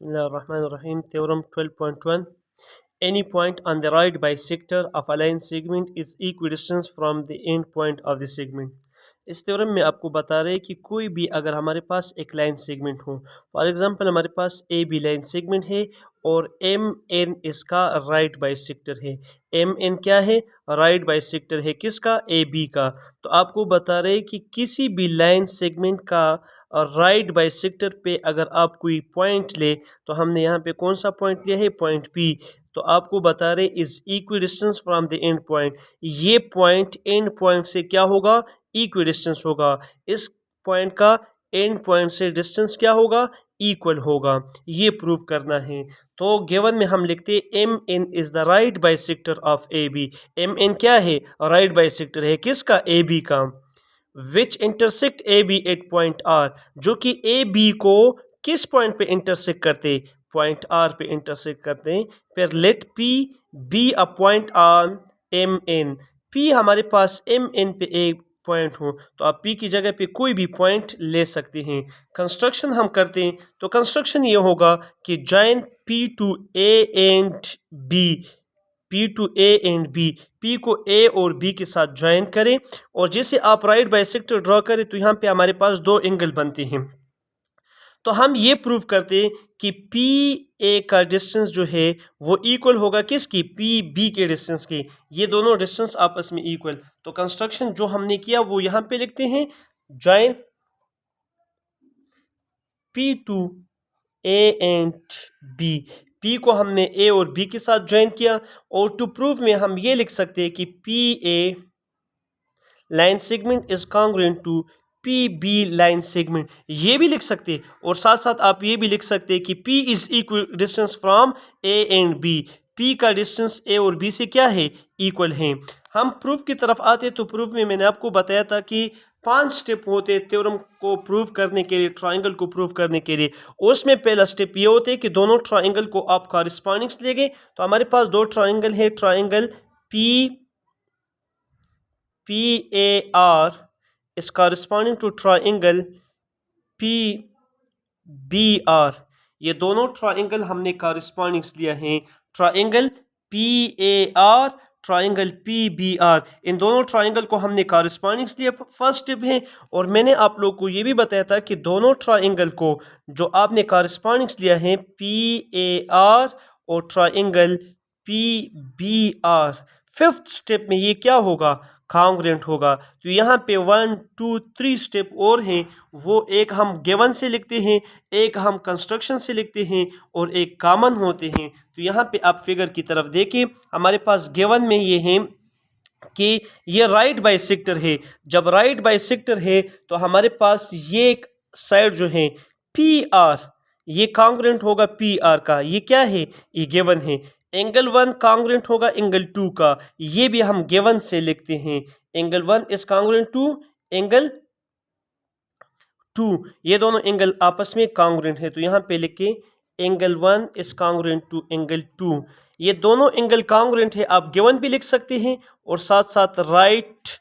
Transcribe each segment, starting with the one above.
Bismillahirrahmanirrahim. Theorem 12.1. Any point on the right bisector of a line segment is equidistant from the end point of the segment. इस theorem में आपको बता रहे हैं कि कोई भी अगर हमारे पास एक लाइन सेगमेंट हो, फॉर एग्जांपल हमारे पास ए बी लाइन सेगमेंट है और एम एन इसका राइट बाइसेक्टर है। एम एन क्या है? राइट बाइसेक्टर है किसका? ए बी का। तो आपको बता रहे हैं कि किसी भी लाइन सेगमेंट का राइट बाइसेक्टर पे अगर आप कोई पॉइंट ले, तो हमने यहाँ पे कौन सा पॉइंट लिया है? Point P. तो आपको बता रहे is equidistance from the end point. ये पॉइंट एंड पॉइंट से क्या होगा? इक्विडिस्टेंस होगा। इस पॉइंट का एंड पॉइंट से डिस्टेंस क्या होगा? इक्वल होगा। ये प्रूव करना है। तो गिवन में हम लिखते M N is the right bisector of A B. M N क्या है? राइट बाइसेक्टर है किसका? ए बी का। Which intersect A B at point R, जो कि ए बी को किस पॉइंट पे इंटरसेक्ट करते? पॉइंट आर पे इंटरसेक्ट करते हैं। फिर let P be a point on M N. P हमारे पास एम एन पे एक पॉइंट हो, तो आप पी की जगह पे कोई भी पॉइंट ले सकते हैं। कंस्ट्रक्शन हम करते हैं, तो कंस्ट्रक्शन ये होगा कि join P to A and B. P to A and B, P को ए और बी के साथ ज्वाइन करें, और जैसे आप राइट बाइसेक्टर ड्रॉ करें तो यहाँ पे हमारे पास दो एंगल बनते हैं। तो हम ये प्रूव करते हैं कि पी ए का डिस्टेंस जो है वो इक्वल होगा किसकी? पी बी के डिस्टेंस की। ये दोनों डिस्टेंस आपस में इक्वल। तो कंस्ट्रक्शन जो हमने किया वो यहाँ पे लिखते हैं, join P to A and B. P को हमने ए और बी के साथ ज्वाइन किया, और टू प्रूव में हम ये लिख सकते हैं कि P A line segment is congruent to P B line segment. ये भी लिख सकते हैं, और साथ साथ आप ये भी लिख सकते हैं कि P is equal distance from A and B। P का डिस्टेंस A और B से क्या है? इक्वल है। हम प्रूफ की तरफ आते, तो प्रूफ में मैंने आपको बताया था कि 5 स्टेप होते हैं थ्योरम को प्रूव करने के लिए, ट्राइंगल को प्रूव करने के लिए। उसमें पहला स्टेप ये होता है कि दोनों ट्राइंगल को आप कॉरेस्पॉन्डिंग्स लेंगे। तो हमारे पास दो ट्राइंगल है, triangle PAR is corresponding to triangle PBR। ये दोनों ट्राइंगल हमने कॉरेस्पॉन्डिंग्स लिया है। ट्राइंगल PAR, ट्राइंगल PBR, इन दोनों ट्राइंगल को हमने कॉरेस्पॉन्डिंग्स लिया, फर्स्ट स्टेप है। और मैंने आप लोग को ये भी बताया था कि दोनों ट्राइंगल को जो आपने कॉरेस्पॉन्डिंग्स लिया है PAR और ट्राइंगल PBR, फिफ्थ स्टेप में ये क्या होगा? कॉन्ग्रुएंट होगा। तो यहाँ पे 1 2 3 स्टेप और हैं, वो एक हम गिवन से लिखते हैं, एक हम कंस्ट्रक्शन से लिखते हैं, और एक कॉमन होते हैं। तो यहाँ पे आप फिगर की तरफ देखें, हमारे पास गिवन में ये है कि ये राइट बाइसेक्टर है। जब राइट बाइसेक्टर है तो हमारे पास ये एक साइड जो है पी आर, ये कॉन्ग्रुएंट होगा पी आर का। ये क्या है? ये गिवन है। एंगल 1 कॉन्ग्रुएंट होगा एंगल 2 का, ये भी हम गिवन से लिखते हैं। Angle 1 is congruent to angle 2, ये दोनों एंगल आपस में कॉन्ग्रुएंट है। तो यहाँ पे लिखे angle 1 is congruent to angle 2। ये दोनों एंगल कॉन्ग्रुएंट है, आप गिवन भी लिख सकते हैं, और साथ साथ राइट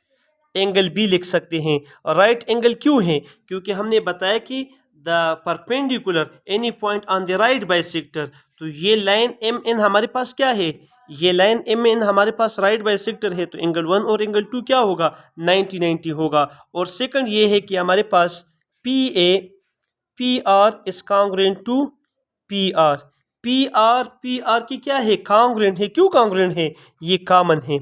एंगल भी लिख सकते हैं। और राइट एंगल क्यों है? क्योंकि हमने बताया कि the perpendicular any point on the right bisector. तो ये लाइन एम एन हमारे पास क्या है? ये लाइन एम एन हमारे पास राइट बाइसेक्टर है, तो एंगल 1 और एंगल 2 क्या होगा? 90 90 होगा। और सेकंड ये है कि हमारे पास P R is congruent to P R. P R की क्या है? कॉन्ग्रुएंट है। क्यों कॉन्ग्रुएंट है? ये कॉमन है।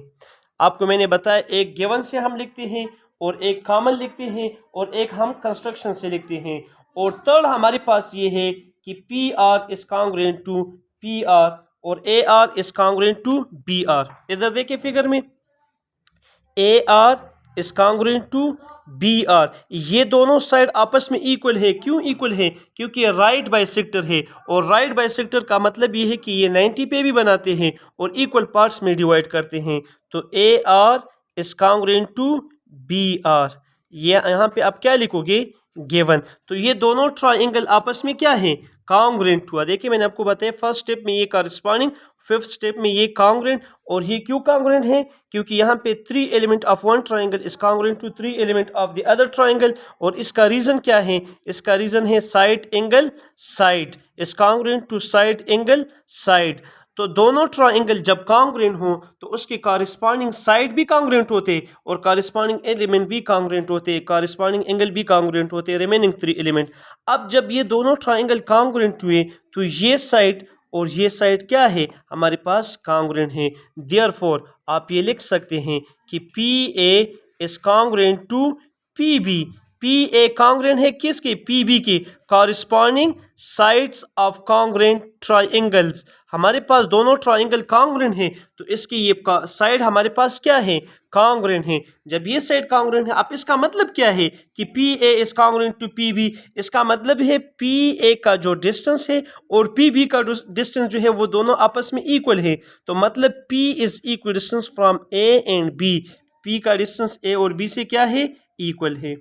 आपको मैंने बताया एक गिवन से हम लिखते हैं, और एक कॉमन लिखते हैं, और एक हम कंस्ट्रक्शन से लिखते हैं। और थर्ड हमारे पास ये है कि P R is congruent to P R, और A R is congruent to B R. इधर देखिए फिगर में, A R is congruent to B R. ये दोनों साइड आपस में इक्वल है। क्यों इक्वल है? क्योंकि ये राइट बाइसेक्टर है, और राइट बाइसेक्टर का मतलब ये है कि ये 90 पे भी बनाते हैं और इक्वल पार्ट्स में डिवाइड करते हैं। तो A R is congruent to B R. ये यहाँ पे आप क्या लिखोगे? गिवन। तो ये दोनों ट्राइंगल आपस में क्या है? कॉन्ग्रेंट हुआ। देखिए मैंने आपको बताया फर्स्ट स्टेप में ये कॉरस्पॉन्डिंग, फिफ्थ स्टेप में ये कॉन्ग्रेंट। और ये क्यों कॉन्ग्रेंट है? क्योंकि यहाँ पे 3 element of one triangle is congruent to 3 element of the other triangle. और इसका रीजन क्या है? इसका रीजन है side angle side is congruent to side angle side. तो दोनों ट्राइंगल जब कॉन्ग्रेंट हो तो उसके कॉरस्पॉन्डिंग साइड भी कॉन्ग्रेंट होते और कॉरस्पॉन्डिंग एलिमेंट भी कॉन्ग्रेंट होते, कॉरस्पॉन्डिंग एंगल भी कॉन्ग्रेंट होते, रिमेनिंग 3 एलिमेंट। अब जब ये दोनों ट्राइंगल कॉन्ग्रेंट हुए तो ये साइड और ये साइड क्या है? हमारे पास कॉन्ग्रेंट है। देयरफॉर आप ये लिख सकते हैं कि P A is congruent to P B. P A congruent है किसके? पी बी के। Corresponding sides of congruent triangles, हमारे पास दोनों ट्राइंगल कॉन्ग्रेंट है तो इसकी ये साइड हमारे पास क्या है? कॉन्ग्रेंट है। जब ये साइड कॉन्ग्रेंट है, अब इसका मतलब क्या है कि P A is congruent to P B? इसका मतलब है पी ए का जो डिस्टेंस है और पी बी का डिस्टेंस जो है वो दोनों आपस में इक्वल है। तो मतलब P is equal distance from A and B. P का डिस्टेंस ए और बी से क्या है? इक्वल है।